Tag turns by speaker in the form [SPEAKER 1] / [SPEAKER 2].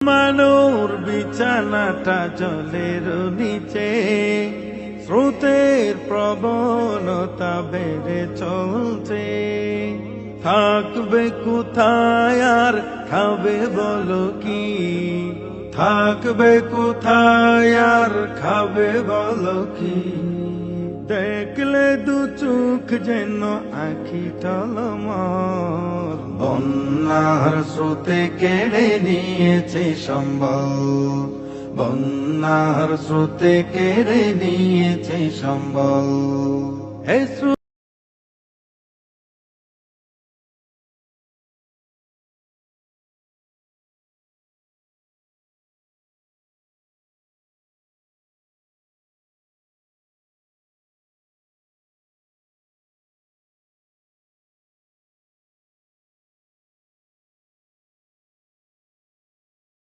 [SPEAKER 1] মানুর বিছানাটা জলের নিচে, স্রোতের প্রবণতা বেড়ে চলছে। থাকবে কোথায় আর খাবে বলো কি? থাকবে কোথায় আর খাবে বলো কি? দেখলে দু চোখ যেন আঁখি টলমল, বন্যার স্রোতে কেড়ে নিয়েছে সম্বল, বন্যার স্রোতে কেড়ে নিয়েছে সম্বল। হে